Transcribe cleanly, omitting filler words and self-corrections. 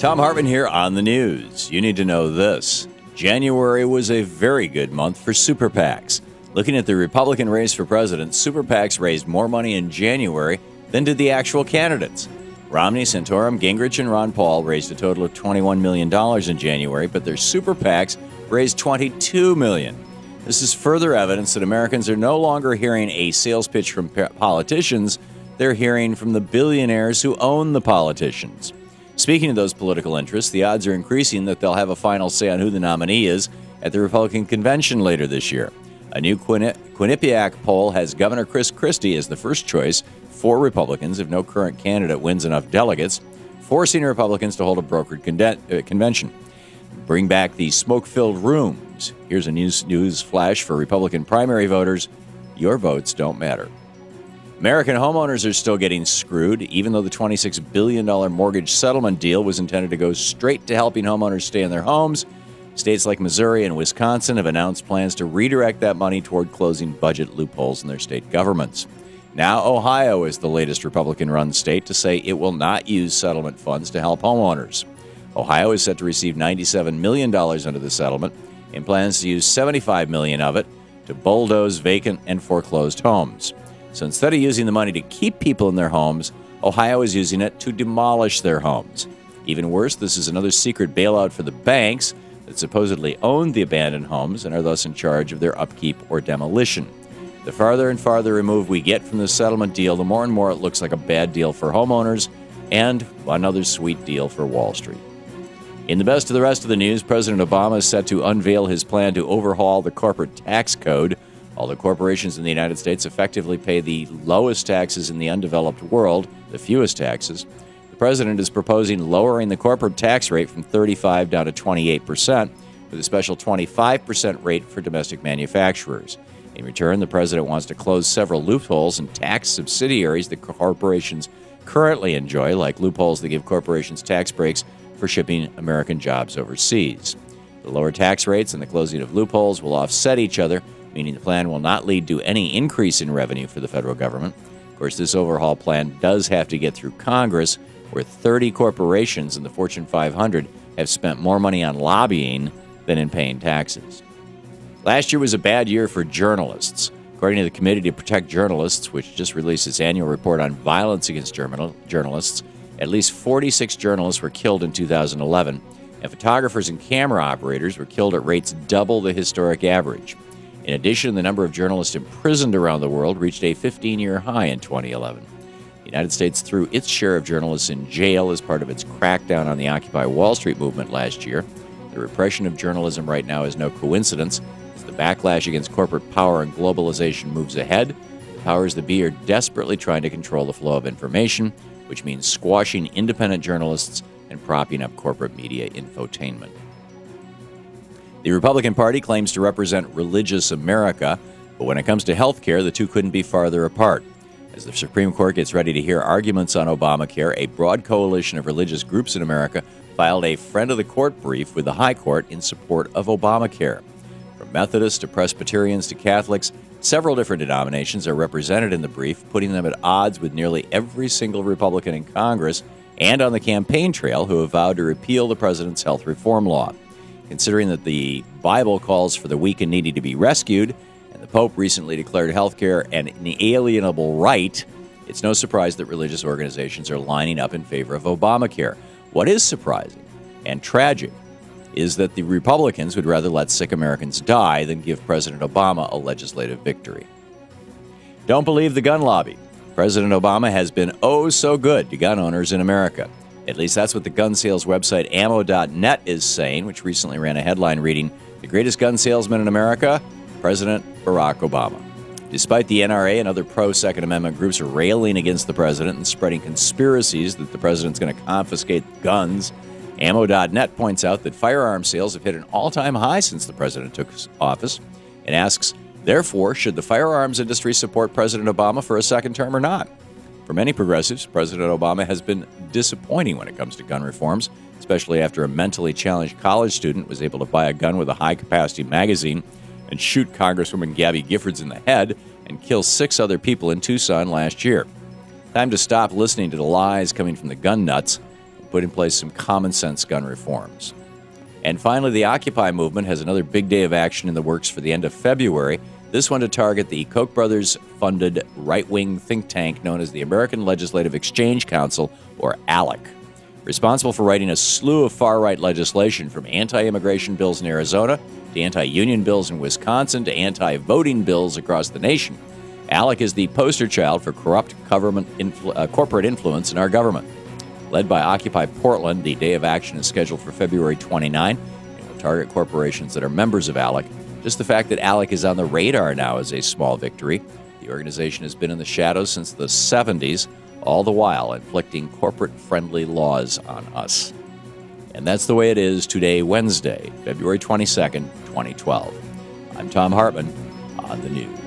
Thom Hartmann here on the news. You need to know this. January was a very good month for super PACs. Looking at the Republican race for president, super PACs raised more money in January than did the actual candidates. Romney, Santorum, Gingrich, and Ron Paul raised a total of $21 million in January, but their super PACs raised $22 million. This is further evidence that Americans are no longer hearing a sales pitch from politicians. They're hearing from the billionaires who own the politicians. Speaking of those political interests, the odds are increasing that they'll have a final say on who the nominee is at the Republican convention later this year. A new Quinnipiac poll has Governor Chris Christie as the first choice for Republicans if no current candidate wins enough delegates, forcing Republicans to hold a brokered convention. Bring back the smoke-filled rooms. Here's a news flash for Republican primary voters. Your votes don't matter. American homeowners are still getting screwed, even though the $26 billion mortgage settlement deal was intended to go straight to helping homeowners stay in their homes. States like Missouri and Wisconsin have announced plans to redirect that money toward closing budget loopholes in their state governments. Now Ohio is the latest Republican-run state to say it will not use settlement funds to help homeowners. Ohio is set to receive $97 million under the settlement and plans to use $75 million of it to bulldoze vacant and foreclosed homes. So instead of using the money to keep people in their homes, Ohio is using it to demolish their homes. Even worse, this is another secret bailout for the banks that supposedly own the abandoned homes and are thus in charge of their upkeep or demolition. The farther and farther removed we get from the settlement deal, the more and more it looks like a bad deal for homeowners and another sweet deal for Wall Street. In the best of the rest of the news, President Obama is set to unveil his plan to overhaul the corporate tax code. All the corporations in the United States effectively pay the lowest taxes in the undeveloped world, the fewest taxes. The president is proposing lowering the corporate tax rate from 35% down to 28%, with a special 25% rate for domestic manufacturers. In return, the president wants to close several loopholes and tax subsidiaries that corporations currently enjoy, like loopholes that give corporations tax breaks for shipping American jobs overseas. The lower tax rates and the closing of loopholes will offset each other, meaning the plan will not lead to any increase in revenue for the federal government. Of course, this overhaul plan does have to get through Congress, where 30 corporations in the Fortune 500 have spent more money on lobbying than in paying taxes. Last year was a bad year for journalists. According to the Committee to Protect Journalists, which just released its annual report on violence against journalists, at least 46 journalists were killed in 2011, and photographers and camera operators were killed at rates double the historic average. In addition, the number of journalists imprisoned around the world reached a 15-year high in 2011. The United States threw its share of journalists in jail as part of its crackdown on the Occupy Wall Street movement last year. The repression of journalism right now is no coincidence. As the backlash against corporate power and globalization moves ahead, the powers that be are desperately trying to control the flow of information, which means squashing independent journalists and propping up corporate media infotainment. The Republican Party claims to represent religious America, but when it comes to health care, the two couldn't be farther apart. As the Supreme Court gets ready to hear arguments on Obamacare, a broad coalition of religious groups in America filed a friend of the court brief with the High Court in support of Obamacare. From Methodists to Presbyterians to Catholics, several different denominations are represented in the brief, putting them at odds with nearly every single Republican in Congress and on the campaign trail who have vowed to repeal the president's health reform law. Considering that the Bible calls for the weak and needy to be rescued, and the Pope recently declared health care an inalienable right, it's no surprise that religious organizations are lining up in favor of Obamacare. What is surprising and tragic is that the Republicans would rather let sick Americans die than give President Obama a legislative victory. Don't believe the gun lobby. President Obama has been oh so good to gun owners in America. At least that's what the gun sales website ammo.net is saying, which recently ran a headline reading, "The greatest gun salesman in America, President Barack Obama." Despite the NRA and other pro-Second Amendment groups railing against the president and spreading conspiracies that the president's going to confiscate guns, ammo.net points out that firearm sales have hit an all-time high since the president took office and asks, therefore, should the firearms industry support President Obama for a second term or not? For many progressives, President Obama has been disappointing when it comes to gun reforms, especially after a mentally challenged college student was able to buy a gun with a high-capacity magazine and shoot Congresswoman Gabby Giffords in the head and kill 6 other people in Tucson last year. Time to stop listening to the lies coming from the gun nuts and put in place some common sense gun reforms. And finally, the Occupy movement has another big day of action in the works for the end of February. This one to target the Koch brothers-funded right-wing think tank known as the American Legislative Exchange Council, or ALEC. Responsible for writing a slew of far-right legislation from anti-immigration bills in Arizona to anti-union bills in Wisconsin to anti-voting bills across the nation. ALEC is the poster child for corrupt corporate influence in our government. Led by Occupy Portland, the day of action is scheduled for February 29 and will target corporations that are members of ALEC. Just the fact that ALEC is on the radar now is a small victory. The organization has been in the shadows since the 70s, all the while inflicting corporate-friendly laws on us. And that's the way it is today, Wednesday, February 22nd, 2012. I'm Thom Hartmann on the news.